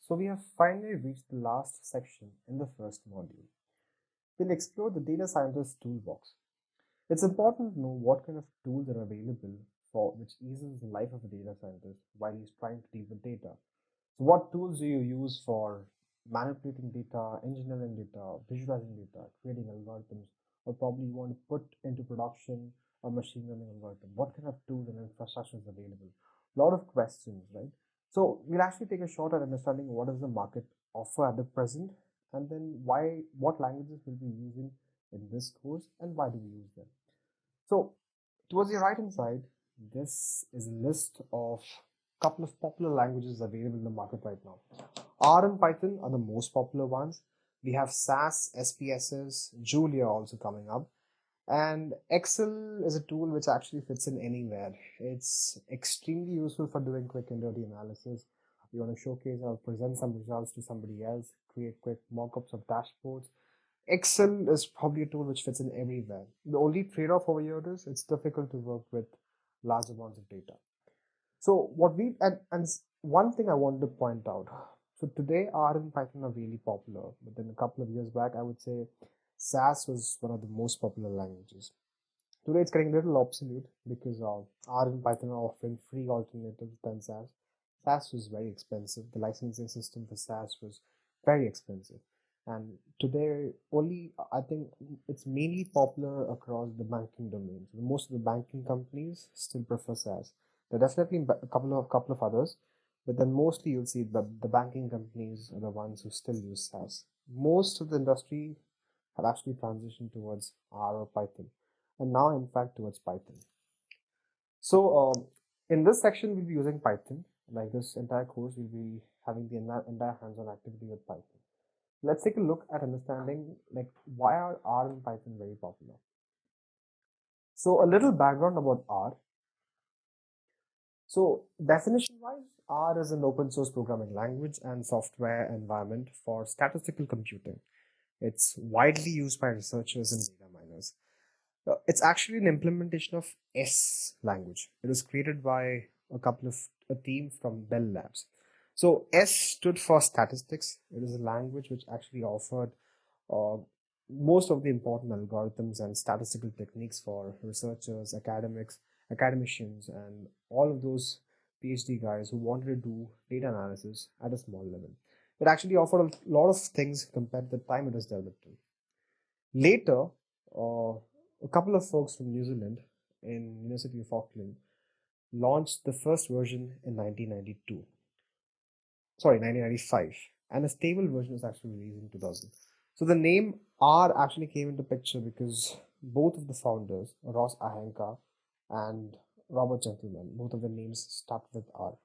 So we have finally reached the last section in the first module. We'll explore the data scientist's toolbox. It's important to know what kind of tools are available for which eases the life of a data scientist while he's trying to deal with data. So what tools do you use for manipulating data, engineering data, visualizing data, creating algorithms, or probably you want to put into production a machine learning algorithm? What kind of tools and infrastructure is available? A lot of questions, right? So we'll actually take a shot at understanding what does the market offer at the present, and then what languages we'll be using in this course, and why do we use them. So towards the right hand side, this is a list of a couple of popular languages available in the market right now. R and Python are the most popular ones. We have SAS, SPSS, Julia also coming up. And Excel is a tool which actually fits in anywhere. It's extremely useful for doing quick and dirty analysis. You want to showcase or present some results to somebody else, create quick mock-ups of dashboards. Excel is probably a tool which fits in everywhere. The only trade-off over here is it's difficult to work with large amounts of data. So and one thing I wanted to point out. So today R and Python are really popular, but then a couple of years back, I would say SAS was one of the most popular languages. Today it's getting a little obsolete because R and Python are offering free alternatives than SAS. SAS was very expensive. The licensing system for SAS was very expensive. And today I think it's mainly popular across the banking domain. So most of the banking companies still prefer SAS. There are definitely a couple of others, but then mostly you'll see the banking companies are the ones who still use SAS. Most of the industry have actually transitioned towards R or Python, and now in fact towards Python. So in this section we'll be using Python. Like this entire course we'll be having the entire hands-on activity with Python. Let's take a look at understanding like why are R and Python very popular. So a little background about R. So definition-wise, R is an open source programming language and software environment for statistical computing. It's widely used by researchers and data miners. It's actually an implementation of S language. It was created by a team from Bell Labs. So S stood for statistics. It is a language which actually offered most of the important algorithms and statistical techniques for researchers, academicians, and all of those PhD guys who wanted to do data analysis at a small level. It actually offered a lot of things compared to the time it was developed in. Later, a couple of folks from New Zealand in University of Auckland launched the first version in 1995, and a stable version was actually released in 2000. So the name R actually came into picture because both of the founders, Ross Ahenka and Robert Gentleman, both of their names start with R.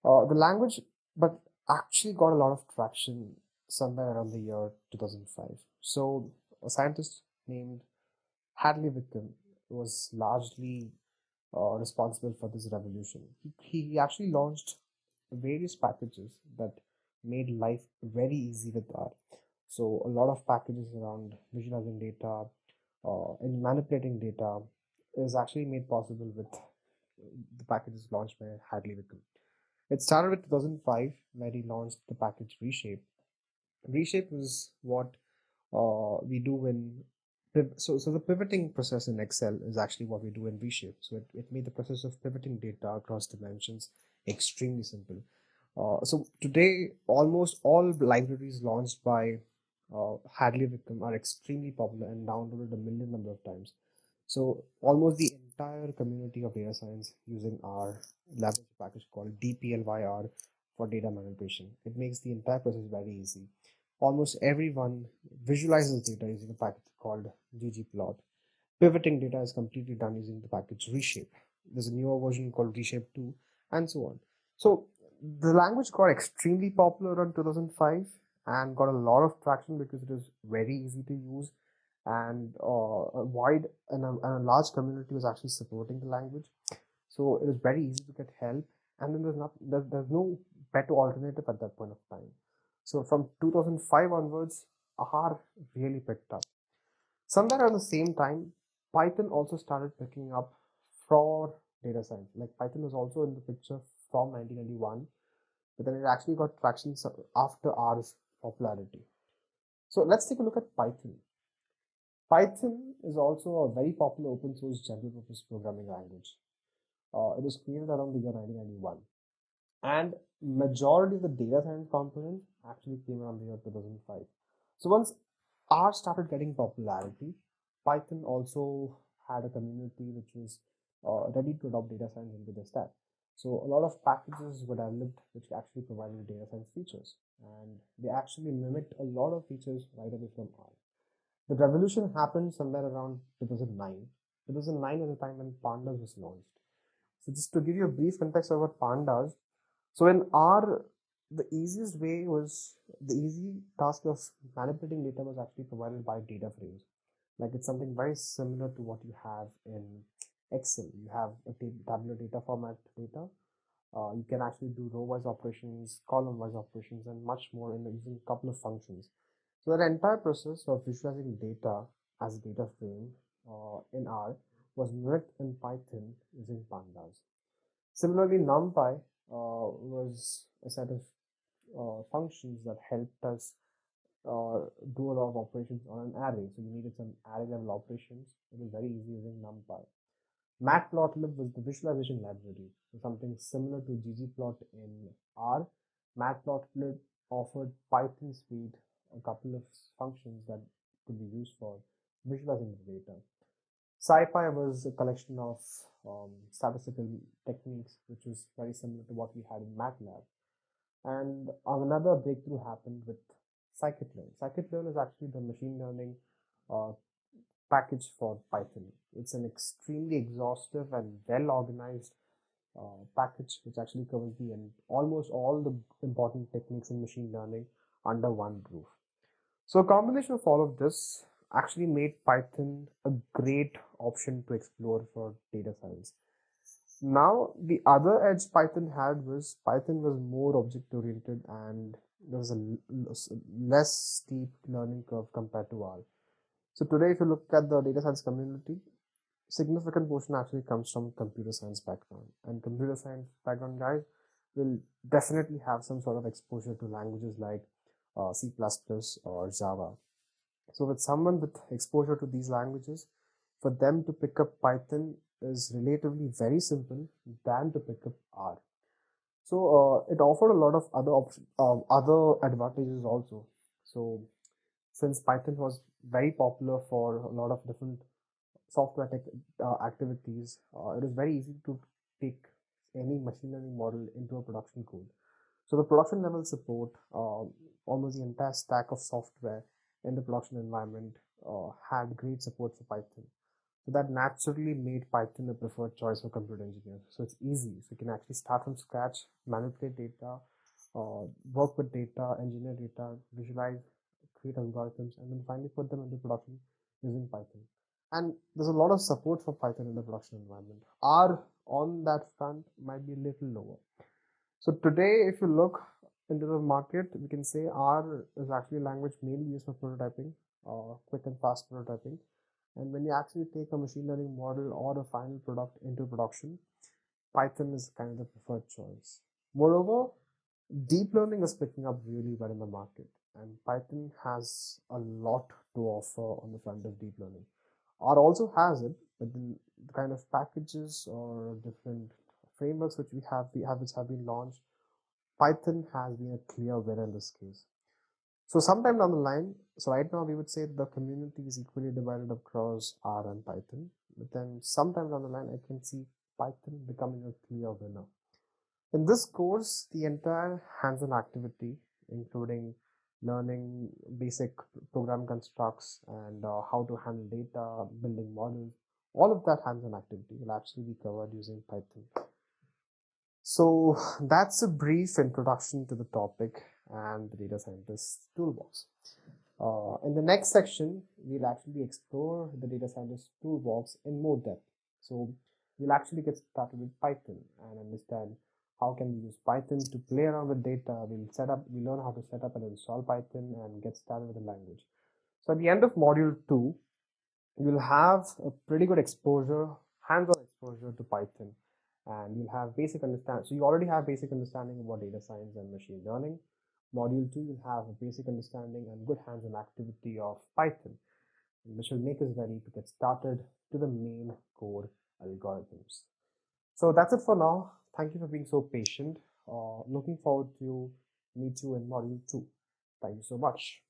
The language, but actually got a lot of traction somewhere around the year 2005. So a scientist named Hadley Wickham was largely responsible for this revolution. He actually launched various packages that made life very easy with R. So a lot of packages around visualizing data and manipulating data is actually made possible with the packages launched by Hadley Wickham. It started with 2005 where he launched the package Reshape. Reshape was what we do in so the pivoting process in Excel is actually what we do in Reshape. So it made the process of pivoting data across dimensions extremely simple. So today, almost all libraries launched by Hadley Wickham are extremely popular and downloaded a million number of times. So almost the entire community of data science using our library package called DPLYR for data manipulation. It makes the entire process very easy. Almost everyone visualizes data using a package called ggplot. Pivoting data is completely done using the package Reshape. There's a newer version called Reshape 2, and so on. So the language got extremely popular around 2005 and got a lot of traction because it is very easy to use, and a wide and a large community was actually supporting the language. So it was very easy to get help, and then there's no better alternative at that point of time. So from 2005 onwards, R really picked up. Somewhere around the same time, Python also started picking up for data science. Like Python was also in the picture from 1991, but then it actually got traction after R's popularity. So let's take a look at Python. Python is also a very popular open source general purpose programming language. It was created around the year 1991, and majority of the data science components actually came around the year 2005. So once R started getting popularity, Python also had a community which was ready to adopt data science into the stack. So a lot of packages were developed which actually provided data science features, and they actually mimicked a lot of features right away from R. The revolution happened somewhere around 2009. 2009 is the time when Pandas was launched. So just to give you a brief context of what Pandas, so in R, the easy task of manipulating data was actually provided by data frames. Like it's something very similar to what you have in Excel. You have a tabular data format data. You can actually do row-wise operations, column-wise operations, and much more in using a couple of functions. So that entire process of visualizing data as a data frame in R was mimicked in Python using Pandas. Similarly, NumPy was a set of functions that helped us do a lot of operations on an array. So you needed some array level operations. It was very easy using NumPy. Matplotlib was the visualization library, so something similar to ggplot in R. Matplotlib offered Python speed a couple of functions that could be used for visualizing the data. SciPy was a collection of statistical techniques, which was very similar to what we had in MATLAB. And another breakthrough happened with scikit-learn. Scikit-learn is actually the machine learning uh, package for Python. It's an extremely exhaustive and well-organized package which actually covers almost all the important techniques in machine learning under one roof. So a combination of all of this actually made Python a great option to explore for data science. Now, the other edge Python had was Python was more object oriented and there was a less steep learning curve compared to R. So today, if you look at the data science community, significant portion actually comes from computer science background, and computer science background guys will definitely have some sort of exposure to languages like C++ or Java. So with someone with exposure to these languages, for them to pick up Python is relatively very simple than to pick up R. So it offered a lot of other advantages also. So since Python was very popular for a lot of different software activities, it is very easy to take any machine learning model into a production code. So the production level support, almost the entire stack of software in the production environment had great support for Python. So that naturally made Python a preferred choice for computer engineers. So it's easy. So you can actually start from scratch, manipulate data, work with data, engineer data, visualize, create algorithms, and then finally put them into production using Python. And there's a lot of support for Python in the production environment. R on that front might be a little lower. So today, if you look into the market, we can say R is actually a language mainly used for prototyping, quick and fast prototyping. And when you actually take a machine learning model or a final product into production, Python is kind of the preferred choice. Moreover, deep learning is picking up really well in the market, and Python has a lot to offer on the front of deep learning. R also has it, but the kind of packages or different frameworks which which have been launched, Python has been a clear winner in this case. So sometime down the line, so right now we would say the community is equally divided across R and Python, but then sometime down the line I can see Python becoming a clear winner. In this course, the entire hands-on activity, including learning basic program constructs and how to handle data, building models, all of that hands-on activity will actually be covered using Python. So that's a brief introduction to the topic and the data scientist toolbox. In the next section, we'll actually explore the data scientist toolbox in more depth. So we'll actually get started with Python and understand how can we use Python to play around with data. We'll learn how to set up and install Python and get started with the language. So at the end of module 2, you'll have a pretty good exposure, hands-on exposure to Python. and you'll have basic understanding. So you already have basic understanding about data science and machine learning. Module 2, you'll have a basic understanding and good hands-on activity of Python, which will make us ready to get started to the main core algorithms. So that's it for now. Thank you for being so patient. Looking forward to meet you in module 2. Thank you so much.